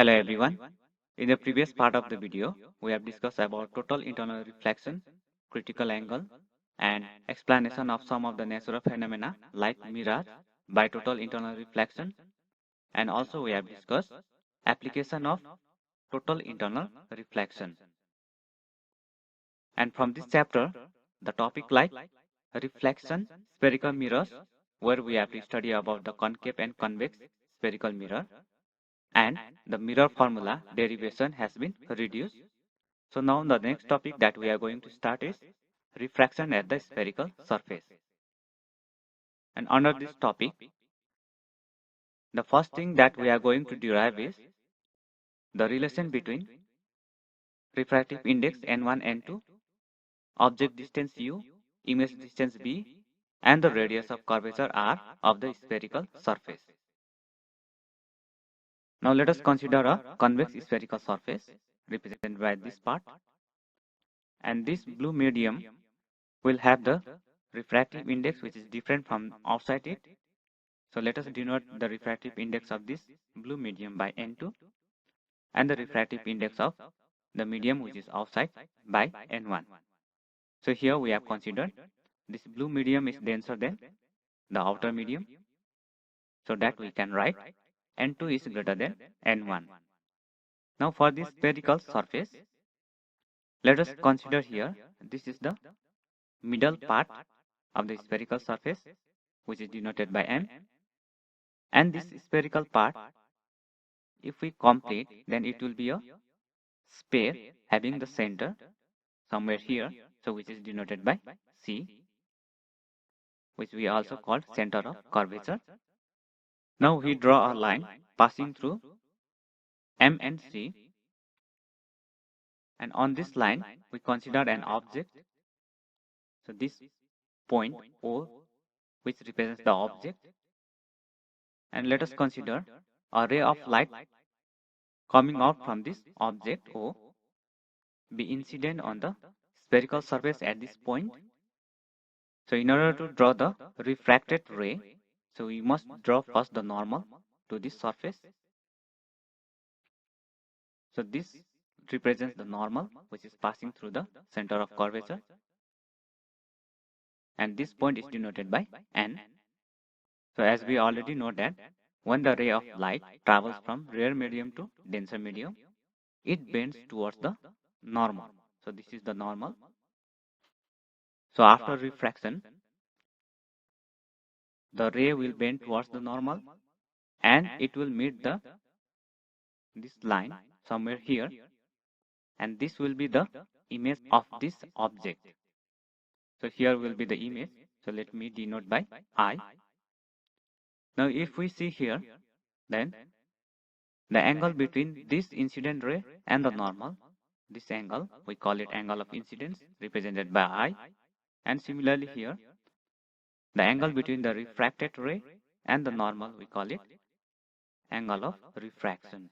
Hello everyone. In the previous part of the video, we have discussed about total internal reflection, critical angle, and explanation of some of the natural phenomena like mirage by total internal reflection, and also we have discussed application of total internal reflection. And from this chapter, the topic like reflection, spherical mirrors, where we have to study about the concave and convex spherical mirror, and the mirror formula derivation has been reduced. So now the next topic that we are going to start is refraction at the spherical surface. And under this topic, the first thing that we are going to derive is the relation between refractive index n1, n2, object distance u, image distance b, and the radius of curvature r of the spherical surface. Now let us consider a convex spherical surface represented by this part. And this blue medium will have the refractive index which is different from outside it. So let us denote the refractive index of this blue medium by n2 and the refractive index of the medium which is outside by n1. So here we have considered this blue medium is denser than the outer medium, so that we can write n2 is greater than n1. Now for this spherical surface, let us consider here this is the middle part of the spherical surface which is denoted by m, and this spherical part, if we complete, then it will be a sphere having the center somewhere here, so which is denoted by C, which we also call center of curvature. Now we draw a line passing through M and C, and on this line we consider an object. So this point O, which represents the object, and let us consider a ray of light coming out from this object O be incident on the spherical surface at this point. So in order to draw the refracted ray, so we must draw first the normal to this surface. So this represents the normal which is passing through the center of curvature, and this point is denoted by N. So as we already know that when the ray of light travels from rare medium to denser medium, it bends towards the normal. So this is the normal. So after refraction, the ray will bend towards the normal and it will meet this line somewhere here, and this will be the image of this object. So here will be the image. So let me denote by I. Now if we see here, then the angle between this incident ray and the normal, this angle, we call it angle of incidence represented by I. And similarly here, the angle between the refracted ray and the normal, we call it angle of refraction.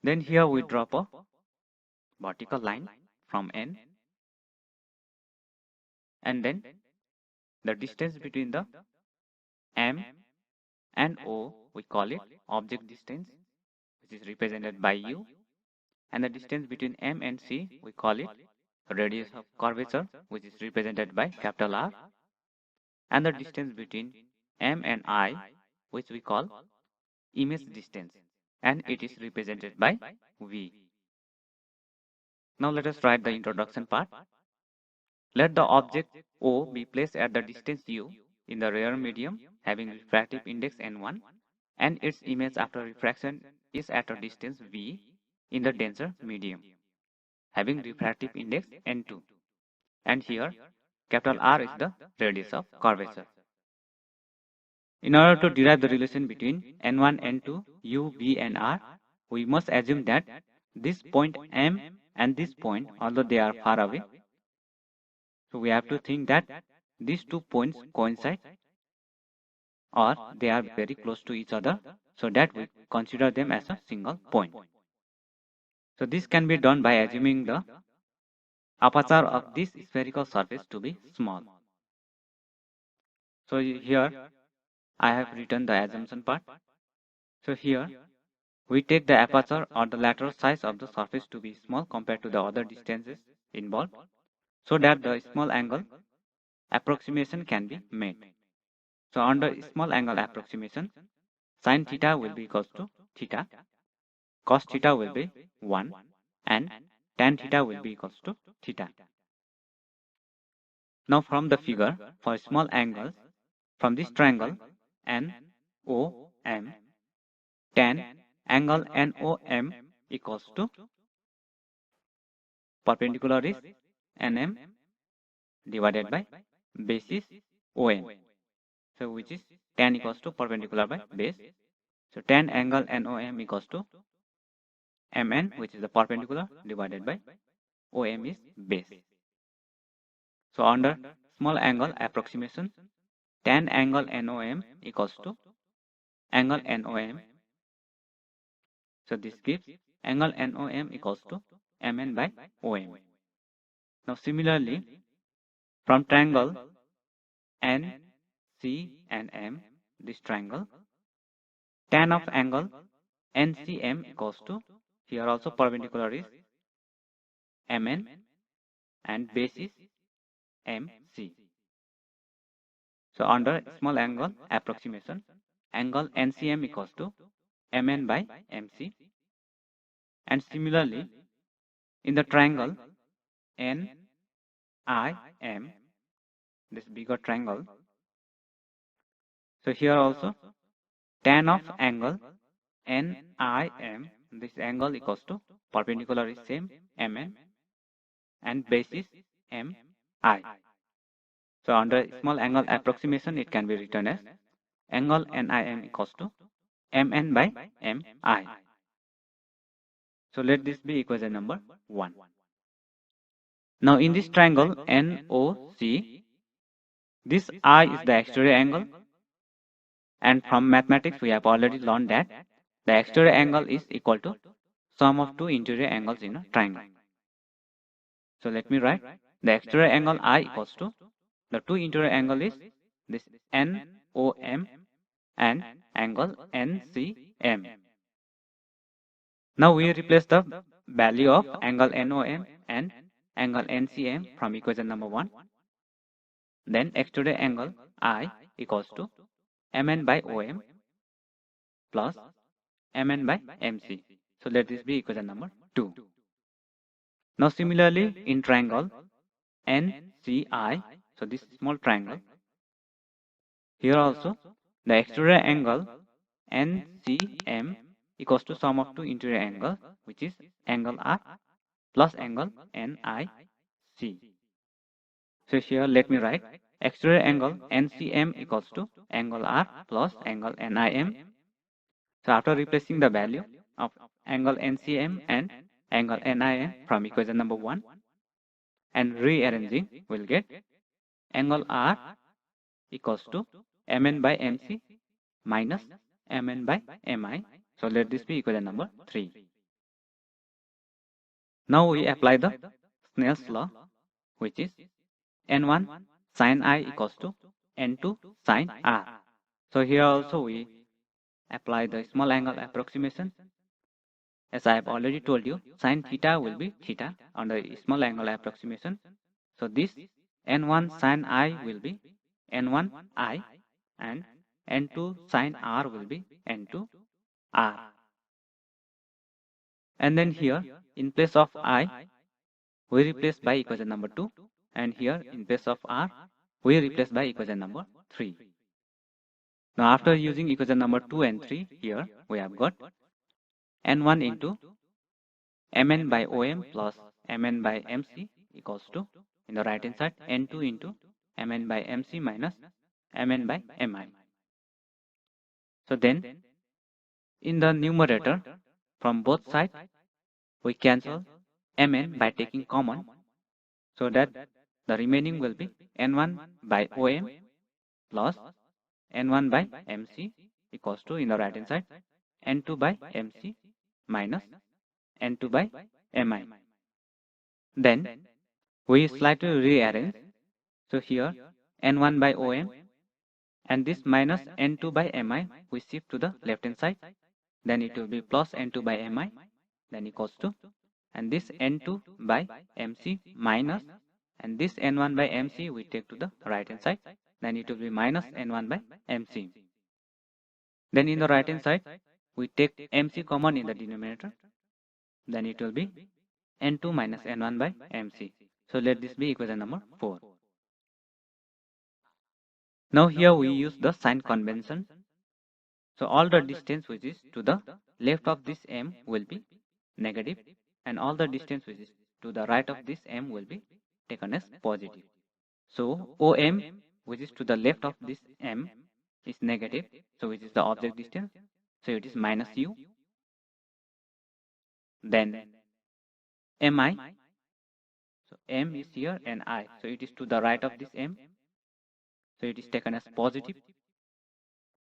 Then here we drop a vertical line from N, and then the distance between the M and O, we call it object distance, which is represented by U, and the distance between M and C, we call it radius of curvature, which is represented by capital R, and the distance between M and I, which we call image distance, and it is represented by V. Now let us write the introduction part. Let the object O be placed at the distance U in the rare medium having refractive index n1, and its image after refraction is at a distance V in the denser medium having refractive index n2, and here capital R is the radius of curvature. In order to derive the relation between n1, n2, u, v and r, we must assume that this point M and this point, although they are far away, so we have to think that these 2 points coincide or they are very close to each other, so that we consider them as a single point. So this can be done by assuming the aperture of this spherical surface to be small. So here I have written the assumption part. So here we take the aperture or the lateral size of the surface to be small compared to the other distances involved, so that the small angle approximation can be made. So under small angle approximation, sin theta will be equals to theta, cos theta will be 1, and tan theta will be equals to theta. Now from the figure, for small angles, from this triangle NOM, tan angle NOM equals to perpendicular is NM divided by base is OM. So which is tan equals to perpendicular by base. So tan angle NOM equals to MN, which is the perpendicular, divided by OM is base. So under small angle approximation, tan angle NOM equals to angle NOM. So this gives angle NOM equals to MN by OM. Now similarly, from triangle NC and M, this triangle, tan of angle NCM equals to, here also perpendicular is MN and base is MC. So under small angle approximation, angle NCM equals to MN by MC. And similarly, in the triangle NIM, this bigger triangle, so here also tan of angle NIM, this angle equals to perpendicular is same MN and base is MI. So under small angle approximation, it can be written as angle NIM equals to MN by MI. So let this be equation number 1. Now in this triangle NOC, this I is the exterior angle, and from mathematics we have already learned that the exterior angle is equal to sum of two interior angles in a triangle. So let me write the exterior angle I equals to the two interior angle is this NOM and angle NCM. Now we replace the value of angle NOM and angle NCM from equation number 1. Then exterior angle I equals to MN by OM plus MN by MC. So let this be equation number 2. Now similarly in triangle NCI, so this small triangle, here also the exterior angle NCM equals to sum of two interior angles, which is angle R plus angle NIC. So here let me write exterior angle NCM equals to angle R plus angle NIM. So after replacing the value of angle NCM and angle NIM from equation number 1 and rearranging, we'll get angle R equals to MN by MC minus MN by MI. So let this be equation number 3. Now we apply the Snell's law, which is N1 sin I equals to N2 sin R. So here also we apply the small angle approximation. As I have already told you, sin theta will be theta under small angle approximation. So this N1 sin I will be N1 I and N2 sin R will be N2 R. And then here in place of I, we replace by equation number 2, and here in place of R, we replace by equation number 3. Now after using equation number 2 and 3, here we have got N1 into Mn by Om plus Mn by Mc equals to, in the right hand side, N2 into Mn by Mc minus Mn by Mi. So then in the numerator, from both sides, we cancel Mn by taking common, so that the remaining will be N1 by Om plus N1 by Mc equals to, in the right hand side, N2 by Mc minus N2 by Mi. Then we slightly rearrange. So here N1 by Om and this minus N2 by Mi we shift to the left hand side, then it will be plus n2 by mi, then equals to, and this n2 by mc minus, and this n1 by mc we take to the right hand side, then it will be minus n1 by mc. Then in the right hand side, we take mc common in the denominator, then it will be n2 minus n1 by mc. So let this be equation number 4. Now here we use the sign convention. So all the distance which is to the left of this m will be negative, and all the distance which is to the right of this m will be taken as positive. So OM, which is to the left of this m, is negative, so which is the object distance, so it is minus u. Then mi, so m is here and I, so it is to the right of this m, so it is taken as positive,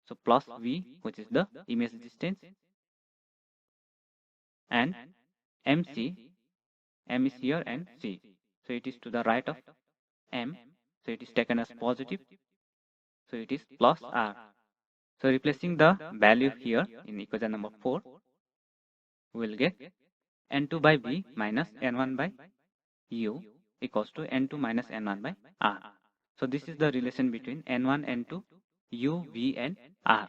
so plus v, which is the image distance, and mc, m is here and c, so it is to the right of m, so it is taken as positive, so it is plus r. So replacing the value here in equation number 4, we will get n2 by v minus n1 by u equals to n2 minus n1 by r. So this is the relation between n1, n2, u, v and r.